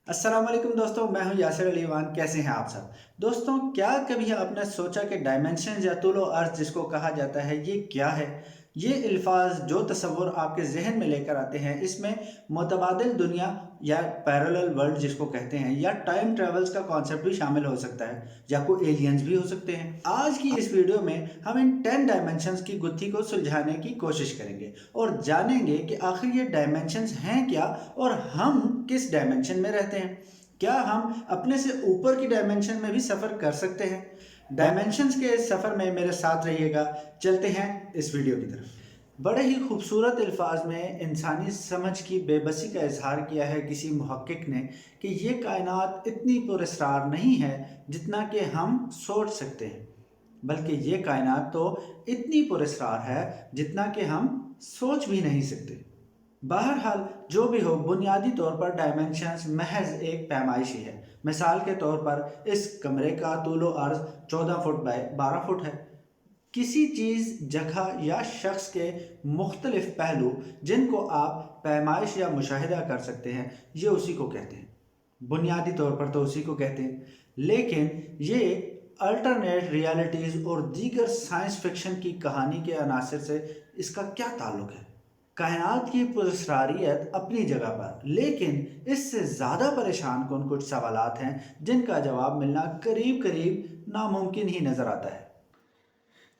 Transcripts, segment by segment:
अस्सलाम वालेकुम दोस्तों, मैं हूं यासिर अली वान। कैसे हैं आप सब दोस्तों? क्या कभी आपने सोचा कि डायमेंशन या तूलो अर्ज जिसको कहा जाता है ये क्या है? ये अल्फाज जो तस्वुर आपके जहन में लेकर आते हैं, इसमें मुतबादिल दुनिया या पैरेलल वर्ल्ड जिसको कहते हैं, या टाइम ट्रेवल्स का कॉन्सेप्ट भी शामिल हो सकता है, या कोई एलियंस भी हो सकते हैं। आज की इस वीडियो में हम इन 10 डायमेंशंस की गुत्थी को सुलझाने की कोशिश करेंगे और जानेंगे कि आखिर ये डायमेंशंस हैं क्या और हम किस डायमेंशन में रहते हैं। क्या हम अपने से ऊपर की डायमेंशन में भी सफ़र कर सकते हैं? डायमेंशंस के इस सफ़र में मेरे साथ रहिएगा। चलते हैं इस वीडियो की तरफ। बड़े ही खूबसूरत अल्फाज में इंसानी समझ की बेबसी का इजहार किया है किसी मुहक्किक ने कि ये कायनात इतनी पुरस्रार नहीं है जितना कि हम सोच सकते हैं, बल्कि ये कायनात तो इतनी पुरस्रार है जितना कि हम सोच भी नहीं सकते। बहरहाल जो भी हो, बुनियादी तौर पर डायमेंशंस महज एक पैमाइश ही है। मिसाल के तौर पर इस कमरे का तूलो अर्ज 14 फुट बाय 12 फुट है। किसी चीज़, जगह या शख्स के मुख्तलिफ पहलू जिनको आप पैमाइश या मुशाहिदा कर सकते हैं, ये उसी को कहते हैं। बुनियादी तौर पर तो उसी को कहते हैं, लेकिन ये अल्टरनेट रियलिटीज़ और दीगर साइंस फिक्शन की कहानी के अनासर से इसका क्या ताल्लुक है? कायनात की पुरस्रारियत अपनी जगह पर, लेकिन इससे ज़्यादा परेशान कौन कुछ सवालात हैं जिनका जवाब मिलना करीब करीब नामुमकिन ही नज़र आता है।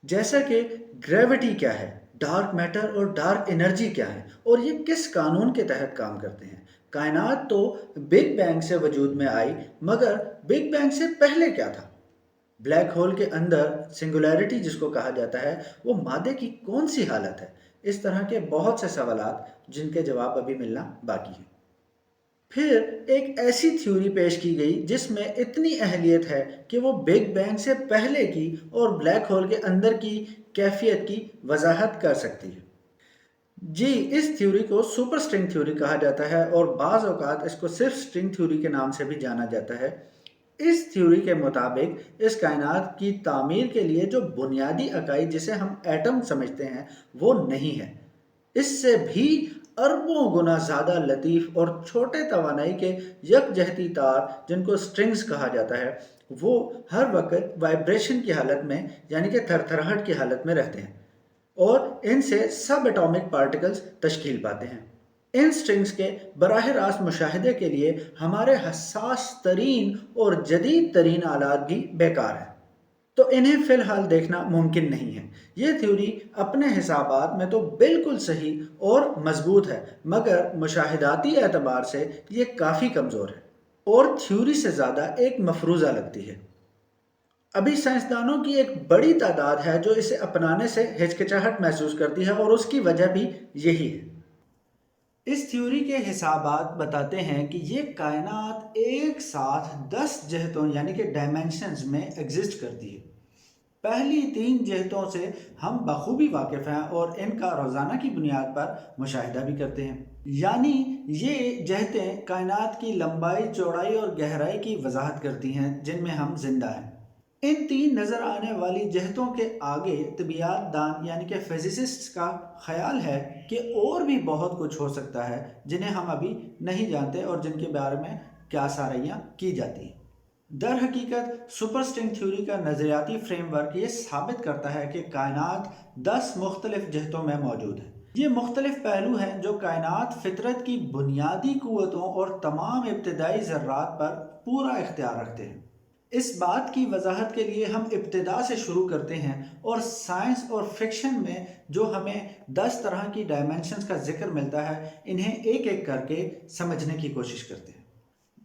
जैसा कि ग्रेविटी क्या है, डार्क मैटर और डार्क एनर्जी क्या है, और ये किस कानून के तहत काम करते हैं। कायनात तो बिग बैंग से वजूद में आई, मगर बिग बैंग से पहले क्या था? ब्लैक होल के अंदर सिंगुलैरिटी जिसको कहा जाता है, वो मादे की कौन सी हालत है? इस तरह के बहुत से सवालात जिनके जवाब अभी मिलना बाकी है। फिर एक ऐसी थ्योरी पेश की गई जिसमें इतनी अहलियत है कि वो बिग बैंग से पहले की और ब्लैक होल के अंदर की कैफियत की वजाहत कर सकती है। जी, इस थ्योरी को सुपर स्ट्रिंग थ्योरी कहा जाता है और बाज़ औक़ात इसको सिर्फ स्ट्रिंग थ्योरी के नाम से भी जाना जाता है। इस थ्योरी के मुताबिक इस कायनात की तामीर के लिए जो बुनियादी अकाई जिसे हम एटम समझते हैं वो नहीं है, इससे भी अरबों गुना ज़्यादा लतीफ़ और छोटे तवानाई के यकजहती तार जिनको स्ट्रिंग्स कहा जाता है, वो हर वक्त वाइब्रेशन की हालत में, यानी कि थरथराहट की हालत में रहते हैं और इनसे सब एटॉमिक पार्टिकल्स तश्कील पाते हैं। इन स्ट्रिंग्स के बराह रास्त मुशाहिदे के लिए हमारे हसास तरीन और जदीद तरीन आलात भी बेकार हैं, तो इन्हें फ़िलहाल देखना मुमकिन नहीं है। ये थ्योरी अपने हिसाबात में तो बिल्कुल सही और मजबूत है, मगर मुशाहिदाती एतबार से ये काफ़ी कमज़ोर है और थ्योरी से ज़्यादा एक मफरूज़ा लगती है। अभी साइंसदानों की एक बड़ी तादाद है जो इसे अपनाने से हिचकिचाहट महसूस करती है, और उसकी वजह भी यही है। इस थ्योरी के हिसाबात बताते हैं कि ये कायनात एक साथ 10 जहतों यानी कि डायमेंशंस में एग्जिस्ट करती है। पहली 3 जहतों से हम बखूबी वाकिफ़ हैं और इनका रोज़ाना की बुनियाद पर मुशाहिदा भी करते हैं। यानी ये जहतें कायनात की लंबाई, चौड़ाई और गहराई की वजाहत करती हैं जिनमें हम जिंदा हैं। इन 3 नज़र आने वाली जहतों के आगे तिबियात दान यानी कि फिजिसिस्ट्स का ख्याल है कि और भी बहुत कुछ हो सकता है जिन्हें हम अभी नहीं जानते और जिनके बारे में क्या सारियाँ की जाती हैं। दर हकीकत सुपर स्ट्रिंग थ्योरी का नज़रियाती फ्रेमवर्क ये साबित करता है कि कायनात 10 मुख्तलिफ जहतों में मौजूद है। ये मुख्तलिफ पहलू हैं जो कायनात फितरत की बुनियादी कुव्वतों और तमाम इब्तदाई ज़र्रात पर पूरा इख्तियार रखते हैं। इस बात की वजाहत के लिए हम इब्तिदा से शुरू करते हैं और साइंस और फिक्शन में जो हमें 10 तरह की डायमेंशंस का जिक्र मिलता है, इन्हें एक एक करके समझने की कोशिश करते हैं।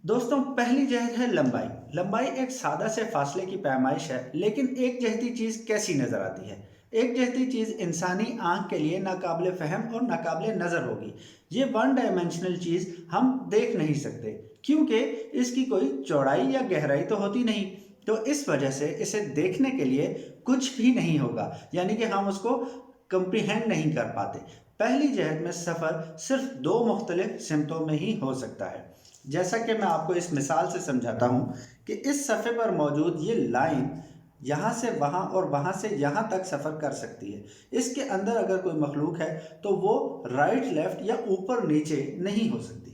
दोस्तों, पहली जहत है लंबाई। लंबाई एक सादा से फासले की पैमाइश है, लेकिन एक जहती चीज़ कैसी नज़र आती है? एक जहती चीज़ इंसानी आंख के लिए नाकाबिले फ़हम और नाकाबिले नज़र होगी। ये वन डायमेंशनल चीज़ हम देख नहीं सकते क्योंकि इसकी कोई चौड़ाई या गहराई तो होती नहीं, तो इस वजह से इसे देखने के लिए कुछ भी नहीं होगा, यानी कि हम उसको कंप्रीहेंड नहीं कर पाते। पहली जहत में सफ़र सिर्फ 2 मुख्तलिफ सिमतों में ही हो सकता है। जैसा कि मैं आपको इस मिसाल से समझाता हूँ कि इस सफ़े पर मौजूद ये लाइन यहाँ से वहाँ और वहाँ से यहाँ तक सफ़र कर सकती है। इसके अंदर अगर कोई मखलूक है तो वो राइट लेफ़्ट या ऊपर नीचे नहीं हो सकती।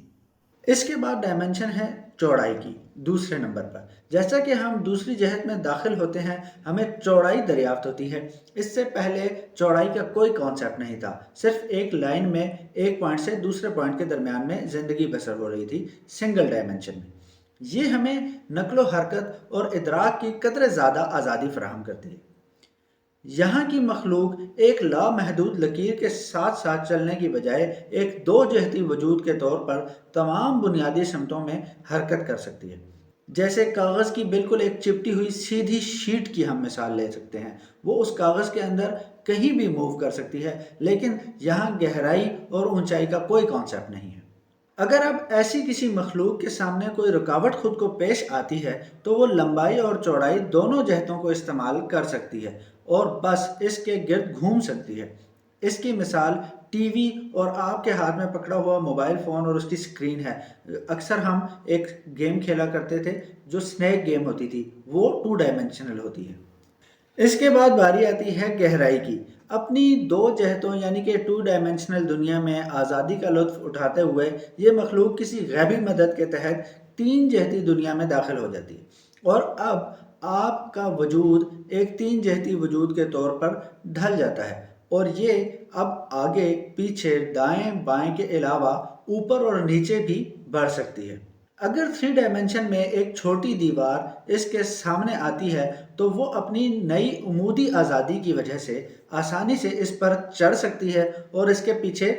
इसके बाद डायमेंशन है چوڑائی کی دوسرے نمبر پر۔ جیسا کہ ہم دوسری جہت میں داخل ہوتے ہیں ہمیں چوڑائی دریافت ہوتی ہے۔ اس سے پہلے چوڑائی کا کوئی کانسیپٹ نہیں تھا، صرف ایک لائن میں ایک پوائنٹ سے دوسرے پوائنٹ کے درمیان میں زندگی بسر ہو رہی تھی سنگل ڈائمنشن میں۔ یہ ہمیں نقل و حرکت اور ادراک کی قدر زیادہ آزادی فراہم کرتی ہے۔ یہاں کی مخلوق ایک لامحدود لکیر کے ساتھ ساتھ چلنے کی بجائے ایک دو جہتی وجود کے طور پر تمام بنیادی سمتوں میں حرکت کر سکتی ہے۔ جیسے کاغذ کی بالکل ایک چپٹی ہوئی سیدھی شیٹ کی ہم مثال لے سکتے ہیں، وہ اس کاغذ کے اندر کہیں بھی موو کر سکتی ہے، لیکن یہاں گہرائی اور اونچائی کا کوئی کانسیپٹ نہیں ہے۔ اگر اب ایسی کسی مخلوق کے سامنے کوئی رکاوٹ خود کو پیش آتی ہے تو وہ لمبائی اور چوڑائی دونوں جہتوں کو استعمال کر سکتی ہے اور بس اس کے گرد گھوم سکتی ہے۔ اس کی مثال ٹی وی اور آپ کے ہاتھ میں پکڑا ہوا موبائل فون اور اس کی سکرین ہے۔ اکثر ہم ایک گیم کھیلا کرتے تھے جو سنیک گیم ہوتی تھی، وہ 2 ڈائمنشنل ہوتی ہے۔ اس کے بعد باری آتی ہے گہرائی کی۔ اپنی دو جہتوں یعنی کہ 2 ڈائمنشنل دنیا میں آزادی کا لطف اٹھاتے ہوئے یہ مخلوق کسی غیبی مدد کے تحت 3 جہتی دنیا میں داخل ہو جاتی ہے اور اب آپ کا وجود ایک 3 جہتی وجود کے طور پر ڈھل جاتا ہے اور یہ اب آگے پیچھے دائیں بائیں کے علاوہ اوپر اور نیچے بھی بڑھ سکتی ہے۔ اگر 3 ڈائمنشن میں ایک چھوٹی دیوار اس کے سامنے آتی ہے تو وہ اپنی نئی عمودی آزادی کی وجہ سے آسانی سے اس پر چڑھ سکتی ہے اور اس کے پیچھے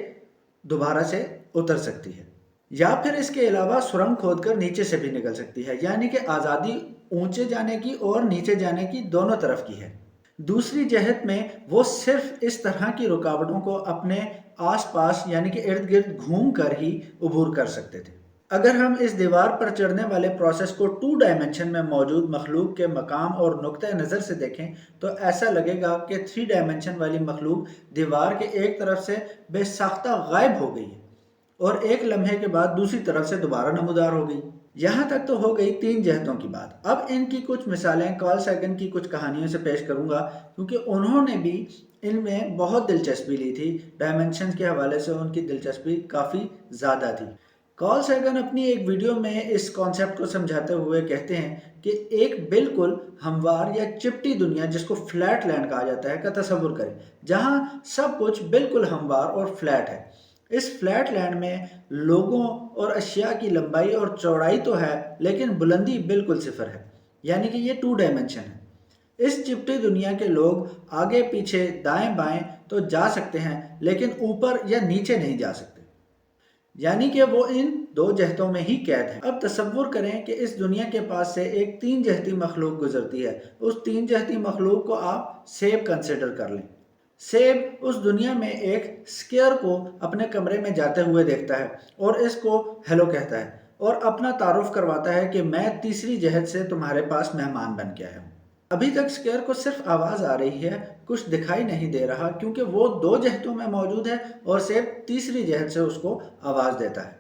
دوبارہ سے اتر سکتی ہے، یا پھر اس کے علاوہ سرنگ کھود کر نیچے سے بھی نکل سکتی ہے، یعنی کہ آزادی اونچے جانے کی اور نیچے جانے کی دونوں طرف کی ہے۔ دوسری جہت میں وہ صرف اس طرح کی رکاوٹوں کو اپنے آس پاس یعنی کہ ارد گرد گھوم کر ہی عبور کر سکتے تھے۔ اگر ہم اس دیوار پر چڑھنے والے پروسیس کو 2 ڈائمنشن میں موجود مخلوق کے مقام اور نقطہ نظر سے دیکھیں تو ایسا لگے گا کہ 3 ڈائمنشن والی مخلوق دیوار کے ایک طرف سے بے ساختہ غائب ہو گئی ہے اور ایک لمحے کے بعد دوسری طرف سے دوبارہ نمودار ہو گئی۔ یہاں تک تو ہو گئی 3 جہتوں کی بات۔ اب ان کی کچھ مثالیں کارل سیگن کی کچھ کہانیوں سے پیش کروں گا کیونکہ انہوں نے بھی ان میں بہت دلچسپی لی تھی۔ ڈائمنشن کے حوالے سے ان کی دلچسپی کافی زیادہ تھی۔ کارل سیگن اپنی ایک ویڈیو میں اس کانسیپٹ کو سمجھاتے ہوئے کہتے ہیں کہ ایک بالکل ہموار یا چپٹی دنیا جس کو فلیٹ لینڈ کہا جاتا ہے کا تصور کریں، جہاں سب کچھ بالکل ہموار اور فلیٹ ہے۔ اس فلیٹ لینڈ میں لوگوں اور اشیاء کی لمبائی اور چوڑائی تو ہے لیکن بلندی بالکل صفر ہے، یعنی کہ یہ 2 ڈائمنشن ہے۔ اس چپٹی دنیا کے لوگ آگے پیچھے دائیں بائیں تو جا سکتے ہیں لیکن اوپر یا نیچے نہیں جا سکتے، یعنی کہ وہ ان 2 جہتوں میں ہی قید ہیں۔ اب تصور کریں کہ اس دنیا کے پاس سے ایک 3 جہتی مخلوق گزرتی ہے۔ اس 3 جہتی مخلوق کو آپ سیب کنسیڈر کر لیں۔ سیب اس دنیا میں ایک سکیئر کو اپنے کمرے میں جاتے ہوئے دیکھتا ہے اور اس کو ہیلو کہتا ہے اور اپنا تعارف کرواتا ہے کہ میں تیسری جہت سے تمہارے پاس مہمان بن کے آیا ہوں۔ ابھی تک سکیئر کو صرف آواز آ رہی ہے، کچھ دکھائی نہیں دے رہا کیونکہ وہ 2 جہتوں میں موجود ہے اور سیب تیسری جہت سے اس کو آواز دیتا ہے۔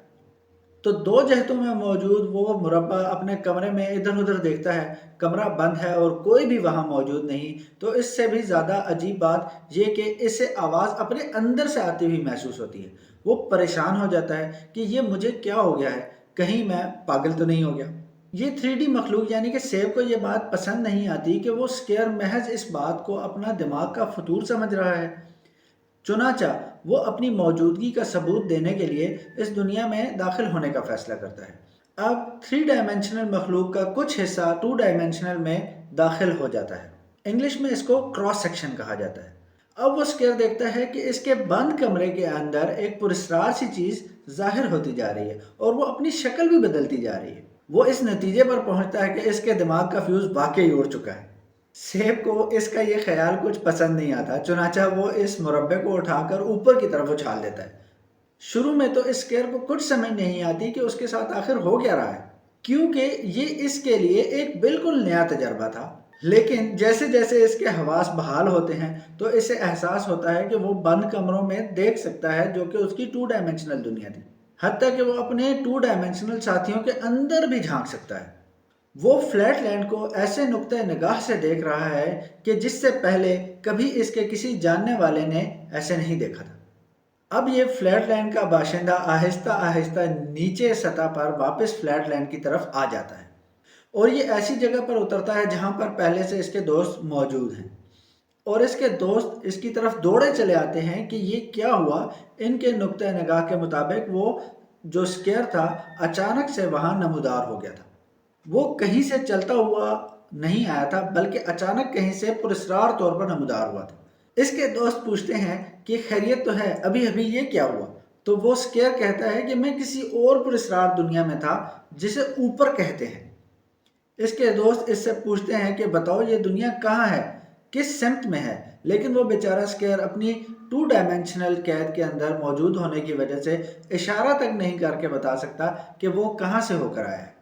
تو 2 جہتوں میں موجود وہ مربع اپنے کمرے میں ادھر ادھر دیکھتا ہے، کمرہ بند ہے اور کوئی بھی وہاں موجود نہیں۔ تو اس سے بھی زیادہ عجیب بات یہ کہ اسے آواز اپنے اندر سے آتی ہوئی محسوس ہوتی ہے۔ وہ پریشان ہو جاتا ہے کہ یہ مجھے کیا ہو گیا ہے، کہیں میں پاگل تو نہیں ہو گیا۔ یہ 3D مخلوق یعنی کہ سیب کو یہ بات پسند نہیں آتی کہ وہ سکیئر محض اس بات کو اپنا دماغ کا فطور سمجھ رہا ہے۔ چنانچہ وہ اپنی موجودگی کا ثبوت دینے کے لیے اس دنیا میں داخل ہونے کا فیصلہ کرتا ہے۔ اب 3 ڈائمنشنل مخلوق کا کچھ حصہ 2 ڈائمنشنل میں داخل ہو جاتا ہے۔ انگلش میں اس کو کراس سیکشن کہا جاتا ہے۔ اب وہ سکیئر دیکھتا ہے کہ اس کے بند کمرے کے اندر ایک پراسرار سی چیز ظاہر ہوتی جا رہی ہے اور وہ اپنی شکل بھی بدلتی جا رہی ہے۔ وہ اس نتیجے پر پہنچتا ہے کہ اس کے دماغ کا فیوز واقعی اڑ چکا ہے۔ سیب کو اس کا یہ خیال کچھ پسند نہیں آتا، چنانچہ وہ اس مربع کو اٹھا کر اوپر کی طرف اچھال دیتا ہے۔ شروع میں تو اس سکیئر کو کچھ سمجھ نہیں آتی کہ اس کے ساتھ آخر ہو کیا رہا ہے، کیونکہ یہ اس کے لیے ایک بالکل نیا تجربہ تھا۔ لیکن جیسے جیسے اس کے حواس بحال ہوتے ہیں تو اسے احساس ہوتا ہے کہ وہ بند کمروں میں دیکھ سکتا ہے جو کہ اس کی 2 ڈائمنشنل دنیا تھی، حتیٰ کہ وہ اپنے 2 ڈائمنشنل ساتھیوں کے اندر بھی جھانک سکتا ہے۔ وہ فلیٹ لینڈ کو ایسے نقطہ نگاہ سے دیکھ رہا ہے کہ جس سے پہلے کبھی اس کے کسی جاننے والے نے ایسے نہیں دیکھا تھا۔ अब ये फ्लैट लैंड का बाशिंदा आहिस्ता आहिस्ता नीचे सतह पर वापस फ्लैट लैंड की तरफ आ जाता है और ये ऐसी जगह पर उतरता है जहां पर पहले से इसके दोस्त मौजूद हैं और इसके दोस्त इसकी तरफ दौड़े चले आते हैं कि ये क्या हुआ। इनके नुक्ते निगाह के मुताबिक वो जो स्केयर था अचानक से वहां नमूदार हो गया था। वो कहीं से चलता हुआ नहीं आया था बल्कि अचानक कहीं से पुरस्कार तौर पर नमूदार हुआ था। इसके दोस्त पूछते हैं कि खैरियत तो है, अभी अभी ये क्या हुआ। तो वो स्केयर कहता है कि मैं किसी और पुरस्कार दुनिया में था जिसे ऊपर कहते हैं। इसके दोस्त इससे पूछते हैं कि बताओ ये दुनिया कहाँ है, किस सिमत में है। लेकिन वो बेचारा स्केयर अपनी टू डायमेंशनल कैद के अंदर मौजूद होने की वजह से इशारा तक नहीं करके बता सकता कि वो कहाँ से होकर आया है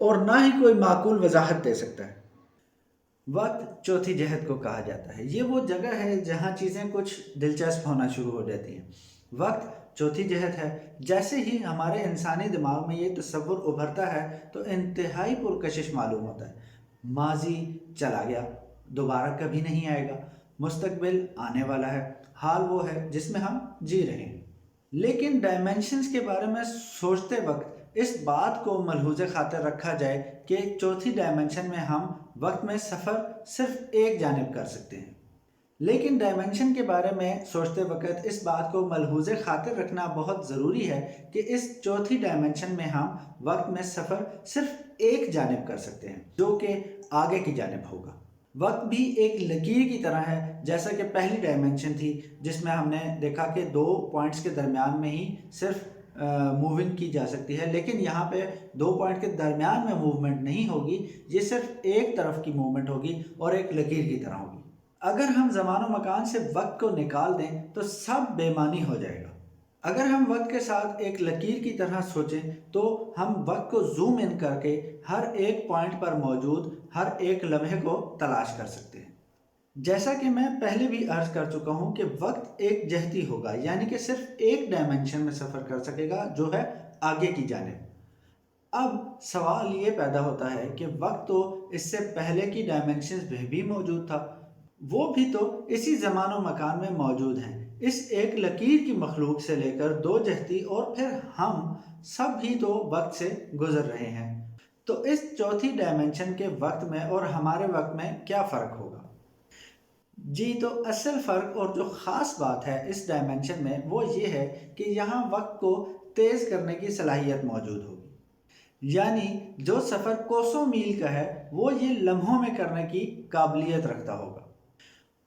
और ना ही कोई माकूल वजाहत दे सकता है। वक्त चौथी जहत को कहा जाता है। ये वो जगह है जहाँ चीज़ें कुछ दिलचस्प होना शुरू हो जाती हैं। वक्त चौथी जहत है। जैसे ही हमारे इंसानी दिमाग में ये तस्वुर उभरता है तो इंतहाई पुरकशिश मालूम होता है। माजी चला गया, दोबारा कभी नहीं आएगा, मुस्तकबिल आने वाला है, हाल वो है जिसमें हम जी रहे हैं। लेकिन डायमेंशंस के बारे में सोचते वक्त इस बात को मलहूज़ खातिर रखा जाए कि चौथी डायमेंशन में हम वक्त में सफ़र सिर्फ एक जानिब कर सकते हैं। लेकिन डायमेंशन के बारे में सोचते वक्त इस बात को मलहूज़ खातिर रखना बहुत ज़रूरी है कि इस चौथी डायमेंशन में हम वक्त में सफ़र सिर्फ एक जानिब कर सकते हैं जो कि आगे की जानिब होगा। वक्त भी एक लकीर की तरह है, जैसा कि पहली डायमेंशन थी जिसमें हमने देखा कि दो पॉइंट्स के दरमियान में ही सिर्फ मूविंग की जा सकती है। लेकिन यहाँ पे दो पॉइंट के दरमियान में मूवमेंट नहीं होगी, ये सिर्फ एक तरफ की मूवमेंट होगी और एक लकीर की तरह होगी। अगर हम ज़मान व मकान से वक्त को निकाल दें तो सब बेमानी हो जाएगा। अगर हम वक्त के साथ एक लकीर की तरह सोचें तो हम वक्त को जूम इन करके हर एक पॉइंट पर मौजूद हर एक लम्हे को तलाश कर सकते हैं। जैसा कि मैं पहले भी अर्ज कर चुका हूं कि वक्त एक जहती होगा, यानी कि सिर्फ एक डायमेंशन में सफ़र कर सकेगा जो है आगे की जानिब। अब सवाल ये पैदा होता है कि वक्त तो इससे पहले की डायमेंशंस में भी मौजूद था, वो भी तो इसी ज़मान व मकान में मौजूद हैं। इस एक लकीर की मखलूक से लेकर दो जहती और फिर हम सब भी तो वक्त से गुजर रहे हैं। तो इस चौथी डायमेंशन के वक्त में और हमारे वक्त में क्या फ़र्क होगा? जी, तो असल फ़र्क और जो ख़ास बात है इस डायमेंशन में वो ये है कि यहाँ वक्त को तेज़ करने की सलाहियत मौजूद होगी। यानी जो सफ़र कोसों मील का है वो ये लम्हों में करने की काबिलियत रखता होगा।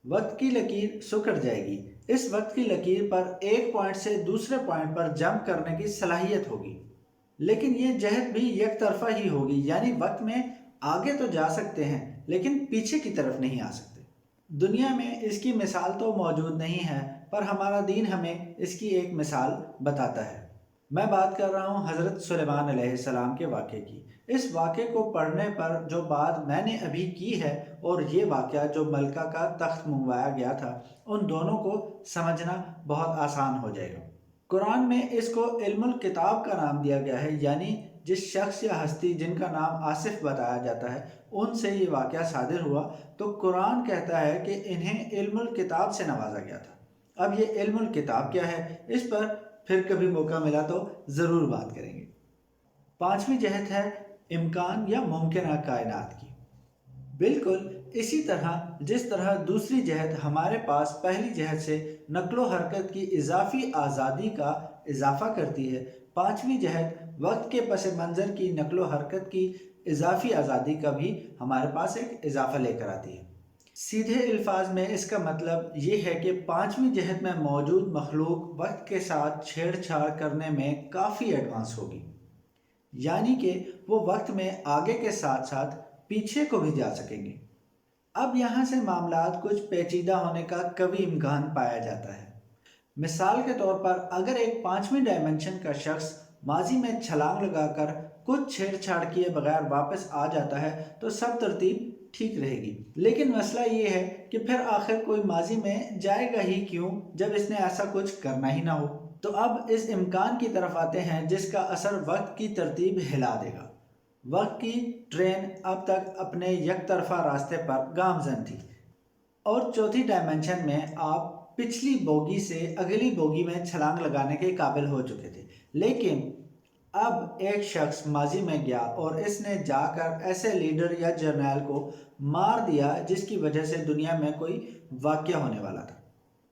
वक्त की लकीर सुकड़ जाएगी। इस वक्त की लकीर पर एक पॉइंट से दूसरे पॉइंट पर जंप करने की सलाहियत होगी, लेकिन ये जहत भी एक तरफा ही होगी। यानी वक्त में आगे तो जा सकते हैं लेकिन पीछे की तरफ नहीं आ सकते। दुनिया में इसकी मिसाल तो मौजूद नहीं है, पर हमारा दीन हमें इसकी एक मिसाल बताता है। मैं बात कर रहा हूँ हज़रत सुलेमान अलैहिस्सलाम के वाक़े की। इस वाक़े को पढ़ने पर जो बात मैंने अभी की है और ये वाक़या जो मलका का तख्त मंगवाया गया था, उन दोनों को समझना बहुत आसान हो जाएगा। कुरान में इसको इल्मुल किताब का नाम दिया गया है, यानी जिस शख्स या हस्ती जिनका नाम आसिफ बताया जाता है उनसे ये वाक़या सादिर हुआ, तो कुरान कहता है कि इन्हें इल्मुल किताब से नवाजा गया था। अब ये इल्मुल किताब क्या है, इस पर फिर कभी मौका मिला तो ज़रूर बात करेंगे। पांचवी जहत है इम्कान या मुमकिन कायनात की। बिल्कुल इसी तरह जिस तरह दूसरी जहत हमारे पास पहली जहत से नक्लो हरकत की इजाफी आज़ादी का इजाफा करती है, पांचवी जहत वक्त के पस मंज़र की नक्लो हरकत की इजाफी आज़ादी का भी हमारे पास एक इजाफा लेकर आती है। सीधे अल्फाज में इसका मतलब ये है कि पांचवी जहत में मौजूद मखलूक वक्त के साथ छेड़छाड़ करने में काफ़ी एडवांस होगी, यानी कि वो वक्त में आगे के साथ साथ पीछे को भी जा सकेंगे। अब यहाँ से मामलात कुछ पेचीदा होने का कभी इम्कान पाया जाता है। मिसाल के तौर पर अगर एक पांचवी डायमेंशन का शख्स माजी में छलांग लगाकर कुछ छेड़छाड़ किए बगैर वापस आ जाता है तो सब तरतीब ठीक रहेगी। लेकिन मसला ये है कि फिर आखिर कोई माजी में जाएगा ही क्यों जब इसने ऐसा कुछ करना ही ना हो। तो अब इस इम्कान की तरफ आते हैं जिसका असर वक्त की तरतीब हिला देगा। वक्त की ट्रेन अब तक अपने एक तरफा रास्ते पर गामजन थी और चौथी डायमेंशन में आप पिछली बोगी से अगली बोगी में छलांग लगाने के काबिल हो चुके थे, लेकिन अब एक शख्स माजी में गया और इसने जाकर ऐसे लीडर या जर्नैल को मार दिया जिसकी वजह से दुनिया में कोई वाक़या होने वाला था।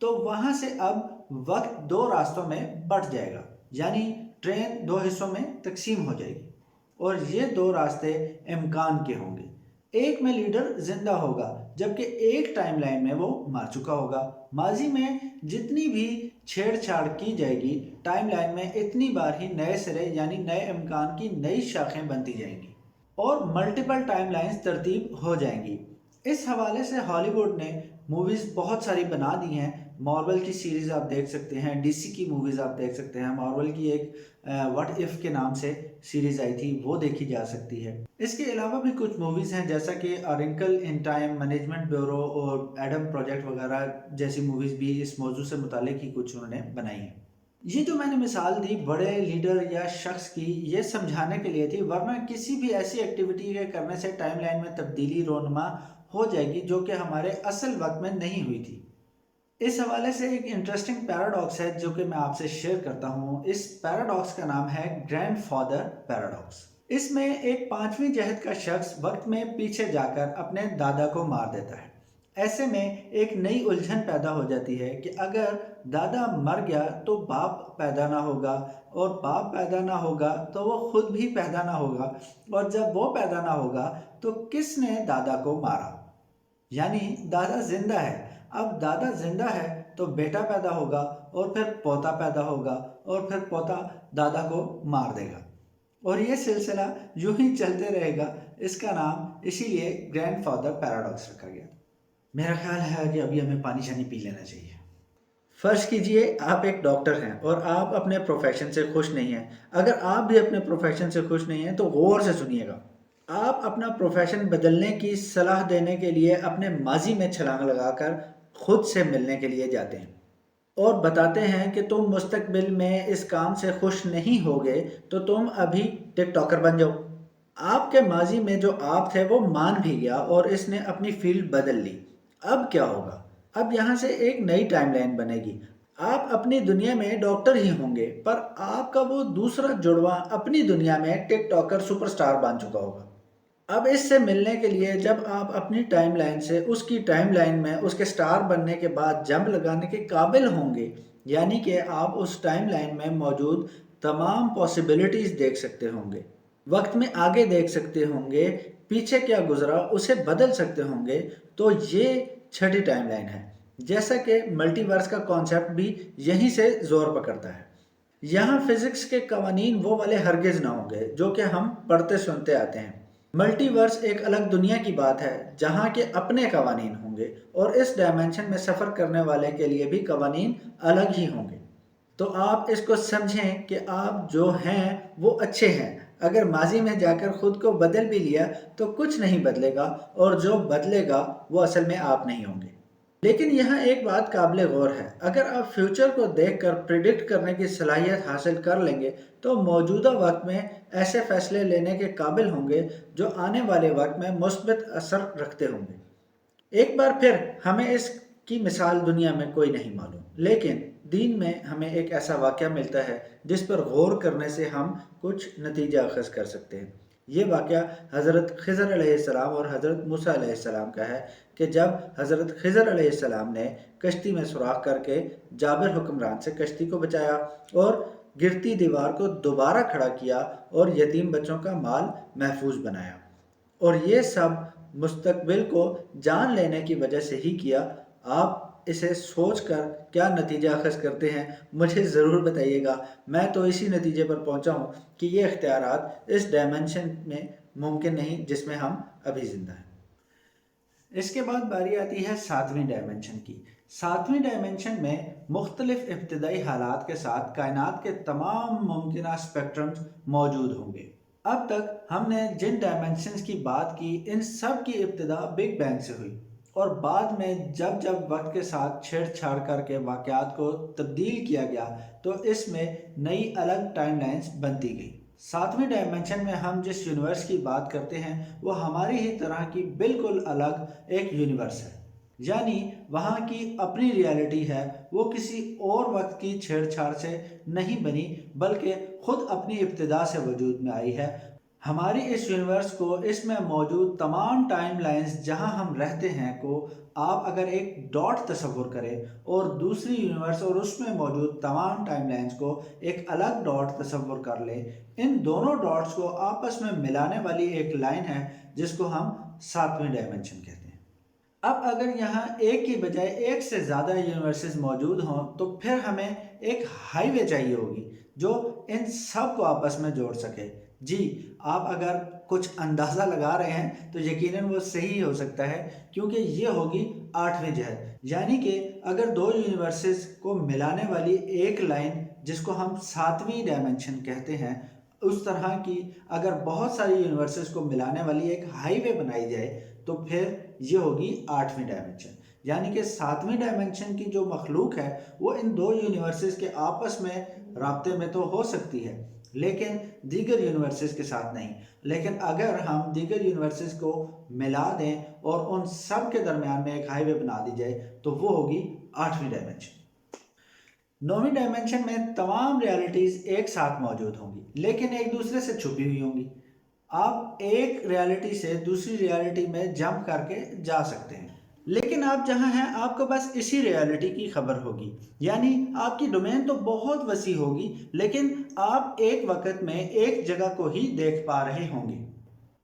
तो वहाँ से अब वक्त दो रास्तों में बंट जाएगा, यानी ट्रेन दो हिस्सों में तकसीम हो जाएगी और ये दो रास्ते इम्कान के होंगे। एक में लीडर जिंदा होगा जबकि एक टाइमलाइन में वो मर चुका होगा। माजी में जितनी भी छेड़छाड़ की जाएगी टाइमलाइन में इतनी बार ही नए सिरे यानी नए इम्कान की नई शाखें बनती जाएंगी और मल्टीपल टाइमलाइंस तरतीब हो जाएंगी। इस हवाले से हॉलीवुड ने मूवीज़ बहुत सारी बना दी हैं। मार्वल की सीरीज़ आप देख सकते हैं, डीसी की मूवीज़ आप देख सकते हैं। मार्वल की एक व्हाट इफ़ के नाम से सीरीज़ आई थी, वो देखी जा सकती है। इसके अलावा भी कुछ मूवीज़ हैं जैसा कि a wrinkle in time, management bureau और एडम प्रोजेक्ट वगैरह जैसी मूवीज़ भी इस मौजू से मुतालिक ही कुछ उन्होंने बनाई हैं। ये जो मैंने मिसाल दी बड़े लीडर या शख्स की, ये समझाने के लिए थी, वरना किसी भी ऐसी एक्टिविटी के करने से टाइमलाइन में तब्दीली रोनमा हो जाएगी जो कि हमारे असल वक्त में नहीं हुई थी। इस हवाले से एक इंटरेस्टिंग पैराडॉक्स है जो कि मैं आपसे शेयर करता हूँ। इस पैराडॉक्स का नाम है ग्रैंडफादर पैराडॉक्स। इसमें एक पांचवीं जहद का शख्स वक्त में पीछे जाकर अपने दादा को मार देता है। ऐसे में एक नई उलझन पैदा हो जाती है कि अगर दादा मर गया तो बाप पैदा ना होगा और बाप पैदा ना होगा तो वो खुद भी पैदा ना होगा और जब वो पैदा ना होगा तो किसने दादा को मारा, यानी दादा जिंदा है। अब दादा जिंदा है तो बेटा पैदा होगा और फिर पोता पैदा होगा और फिर पोता दादा को मार देगा और ये सिलसिला यूं ही चलते रहेगा। इसका नाम इसीलिए ग्रैंडफादर पैराडॉक्स रखा गया। मेरा ख्याल है कि अभी हमें पानी शानी पी लेना चाहिए। फर्ज कीजिए आप एक डॉक्टर हैं और आप अपने प्रोफेशन से खुश नहीं हैं। अगर आप भी अपने प्रोफेशन से खुश नहीं हैं तो गौर से सुनिएगा। आप अपना प्रोफेशन बदलने की सलाह देने के लिए अपने माजी में छलांग लगाकर खुद से मिलने के लिए जाते हैं और बताते हैं कि तुम मुस्तकबिल में इस काम से खुश नहीं होगे तो तुम अभी टिकटॉकर बन जाओ। आपके माजी में जो आप थे वो मान भी गया और इसने अपनी फील्ड बदल ली। अब क्या होगा? अब यहाँ से एक नई टाइमलाइन बनेगी। आप अपनी दुनिया में डॉक्टर ही होंगे पर आपका वो दूसरा जुड़वा अपनी दुनिया में टिकटॉकर सुपरस्टार बन चुका होगा। अब इससे मिलने के लिए जब आप अपनी टाइमलाइन से उसकी टाइमलाइन में उसके स्टार बनने के बाद जंप लगाने के काबिल होंगे, यानी कि आप उस टाइमलाइन में मौजूद तमाम पॉसिबिलिटीज़ देख सकते होंगे, वक्त में आगे देख सकते होंगे, पीछे क्या गुजरा उसे बदल सकते होंगे, तो ये छठी टाइमलाइन है। जैसा कि मल्टीवर्स का कॉन्सेप्ट भी यहीं से जोर पकड़ता है। यहाँ फिजिक्स के कवानीन वो वाले हरगिज ना होंगे जो कि हम पढ़ते सुनते आते हैं। मल्टीवर्स एक अलग दुनिया की बात है जहाँ के अपने कवानीन होंगे और इस डायमेंशन में सफ़र करने वाले के लिए भी कवानीन अलग ही होंगे। तो आप इसको समझें कि आप जो हैं वो अच्छे हैं। अगर माजी में जाकर ख़ुद को बदल भी लिया तो कुछ नहीं बदलेगा और जो बदलेगा वो असल में आप नहीं होंगे। लेकिन यहाँ एक बात काबिल गौर है, अगर आप फ्यूचर को देखकर प्रिडिक्ट करने की सलाहियत हासिल कर लेंगे तो मौजूदा वक्त में ऐसे फैसले लेने के काबिल होंगे जो आने वाले वक्त में मुस्बत असर रखते होंगे। एक बार फिर हमें इसकी मिसाल दुनिया में कोई नहीं मालूम, लेकिन दीन में हमें एक ऐसा वाक़या मिलता है जिस पर गौर करने से हम कुछ नतीजा अखज़ कर सकते हैं। ये वाक़या हज़रत खिज़र अलैहिस्सलाम और हज़रत मूसा अलैहिस्सलाम का है कि जब हज़रत खिज़र अलैहिस्सलाम ने कश्ती में सुराख करके जाबिर हुक्मरान से कश्ती को बचाया और गिरती दीवार को दोबारा खड़ा किया और यतीम बच्चों का माल महफूज बनाया, और ये सब मुस्तकबिल को जान लेने की वजह से ही किया। आप इसे सोचकर क्या नतीजा अखज़ करते हैं मुझे ज़रूर बताइएगा। मैं तो इसी नतीजे पर पहुंचा हूं कि ये इख्तियारात इस डायमेंशन में मुमकिन नहीं जिसमें हम अभी ज़िंदा हैं। इसके बाद बारी आती है सातवीं डायमेंशन की। सातवीं डायमेंशन में मुख्तलिफ इब्तिदाई हालात के साथ कायनात के तमाम मुमकिन स्पेक्ट्रम्स मौजूद होंगे। अब तक हमने जिन डायमेंशंस की बात की इन सब की इब्तिदा बिग बैंग से हुई और बाद में जब जब वक्त के साथ छेड़छाड़ करके वाक़यात को तब्दील किया गया तो इसमें नई अलग टाइमलाइंस बनती गई। सातवीं डायमेंशन में हम जिस यूनिवर्स की बात करते हैं वो हमारी ही तरह की बिल्कुल अलग एक यूनिवर्स है, यानी वहाँ की अपनी रियलिटी है, वो किसी और वक्त की छेड़छाड़ से नहीं बनी, बल्कि खुद अपनी इब्तिदा से वजूद में आई है। हमारी इस यूनिवर्स को, इसमें मौजूद तमाम टाइम लाइन्स जहाँ हम रहते हैं को आप अगर एक डॉट तस्वुर करें और दूसरी यूनिवर्स और उसमें मौजूद तमाम टाइम लाइन्स को एक अलग डॉट तस्वुर कर लें, इन दोनों डॉट्स को आपस में मिलाने वाली एक लाइन है जिसको हम सातवीं डायमेंशन कहते हैं। अब अगर यहाँ एक की बजाय एक से ज़्यादा यूनिवर्सेस मौजूद हों तो फिर हमें एक हाईवे चाहिए होगी जो इन सब को आपस में जोड़ सके। जी, आप अगर कुछ अंदाज़ा लगा रहे हैं तो यकीनन वो सही हो सकता है, क्योंकि ये होगी आठवीं जहत। यानी कि अगर दो यूनिवर्सेस को मिलाने वाली एक लाइन जिसको हम सातवीं डायमेंशन कहते हैं, उस तरह की अगर बहुत सारी यूनिवर्सेस को मिलाने वाली एक हाईवे बनाई जाए तो फिर ये होगी आठवीं डायमेंशन। यानी कि सातवीं डायमेंशन की जो मखलूक है वो इन दो यूनिवर्सेस के आपस में राब्ते में तो हो सकती है, लेकिन दीगर यूनिवर्सेस के साथ नहीं। लेकिन अगर हम दीगर यूनिवर्सेस को मिला दें और उन सब के दरमियान में एक हाईवे बना दी जाए तो वो होगी आठवीं डायमेंशन। नौवीं डायमेंशन में तमाम रियलिटीज़ एक साथ मौजूद होंगी, लेकिन एक दूसरे से छुपी हुई होंगी। आप एक रियलिटी से दूसरी रियलिटी में जंप करके जा सकते हैं, लेकिन आप जहां हैं आपको बस इसी रियलिटी की खबर होगी। यानी आपकी डोमेन तो बहुत वसी होगी, लेकिन आप एक वक्त में एक जगह को ही देख पा रहे होंगे।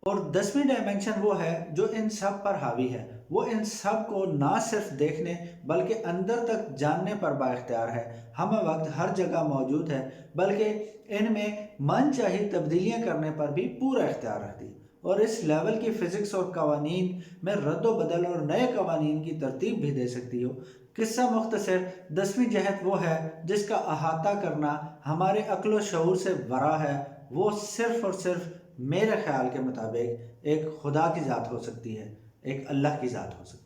और 10वीं डायमेंशन वो है जो इन सब पर हावी है। वो इन सब को ना सिर्फ देखने बल्कि अंदर तक जानने पर बाइख्तियार है। हम वक्त हर जगह मौजूद है, बल्कि इनमें मन चाही तब्दीलियां करने पर भी पूरा इख्तियार रखती है। और इस लेवल की फ़िज़िक्स और कवानीन में रद्द बदल और नए कवानीन की तरतीब भी दे सकती हो। किस्सा मुख्तसर 10वीं जहत वो है जिसका अहाता करना हमारे अक्ल व शऊर से बरा है। वो सिर्फ़ और सिर्फ मेरे ख्याल के मुताबिक एक खुदा की ज़ात हो सकती है, एक अल्लाह की ज़ात हो सकती है।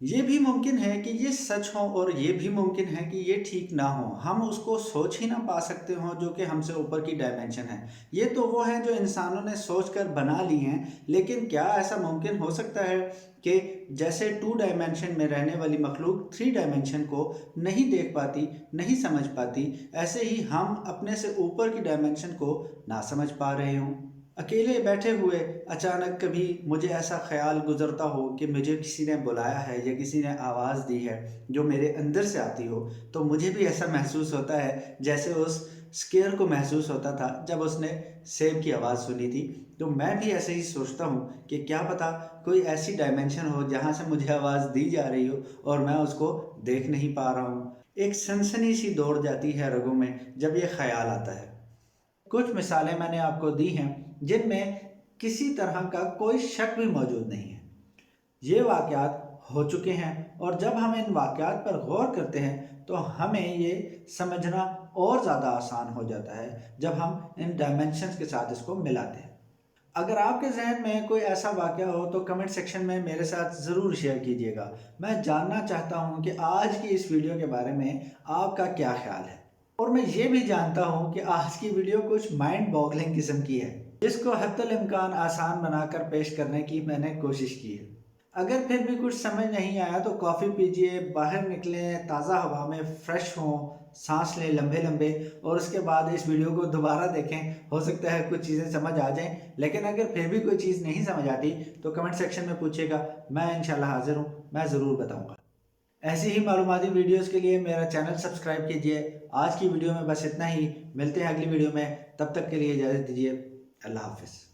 ये भी मुमकिन है कि ये सच हो और ये भी मुमकिन है कि ये ठीक ना हो। हम उसको सोच ही ना पा सकते हों जो कि हमसे ऊपर की डायमेंशन है। ये तो वो है जो इंसानों ने सोच कर बना ली हैं, लेकिन क्या ऐसा मुमकिन हो सकता है कि जैसे 2 डायमेंशन में रहने वाली मखलूक 3 डायमेंशन को नहीं देख पाती, नहीं समझ पाती, ऐसे ही हम अपने से ऊपर की डायमेंशन को ना समझ पा रहे हों। अकेले बैठे हुए अचानक कभी मुझे ऐसा ख्याल गुजरता हो कि मुझे किसी ने बुलाया है या किसी ने आवाज़ दी है जो मेरे अंदर से आती हो, तो मुझे भी ऐसा महसूस होता है जैसे उस स्केयर को महसूस होता था जब उसने सेब की आवाज़ सुनी थी। तो मैं भी ऐसे ही सोचता हूँ कि क्या पता कोई ऐसी डायमेंशन हो जहाँ से मुझे आवाज़ दी जा रही हो और मैं उसको देख नहीं पा रहा हूँ। एक सनसनी सी दौड़ जाती है रगों में जब ये ख्याल आता है। कुछ मिसालें मैंने आपको दी हैं जिनमें किसी तरह का कोई शक भी मौजूद नहीं है। ये वाक़यात हो चुके हैं और जब हम इन वाक़यात पर गौर करते हैं तो हमें ये समझना और ज़्यादा आसान हो जाता है जब हम इन डायमेंशंस के साथ इसको मिलाते हैं। अगर आपके जहन में कोई ऐसा वाक़या हो तो कमेंट सेक्शन में मेरे साथ ज़रूर शेयर कीजिएगा। मैं जानना चाहता हूँ कि आज की इस वीडियो के बारे में आपका क्या ख्याल है। और मैं ये भी जानता हूँ कि आज की वीडियो कुछ माइंड बॉगलिंग किस्म की है, जिसको हद्दुल इम्कान आसान बनाकर पेश करने की मैंने कोशिश की है। अगर फिर भी कुछ समझ नहीं आया तो कॉफ़ी पीजिए, बाहर निकलें, ताज़ा हवा में फ्रेश हों, सांस लें लंबे लंबे और उसके बाद इस वीडियो को दोबारा देखें। हो सकता है कुछ चीज़ें समझ आ जाएं, लेकिन अगर फिर भी कोई चीज़ नहीं समझ आती तो कमेंट सेक्शन में पूछिएगा, मैं इंशाल्लाह हाजिर हूँ, मैं ज़रूर बताऊँगा। ऐसी ही मालूमाती वीडियोस के लिए मेरा चैनल सब्सक्राइब कीजिए। आज की वीडियो में बस इतना ही, मिलते हैं अगली वीडियो में, तब तक के लिए इजाज़त दीजिए। अल्लाह हाफ़िज़।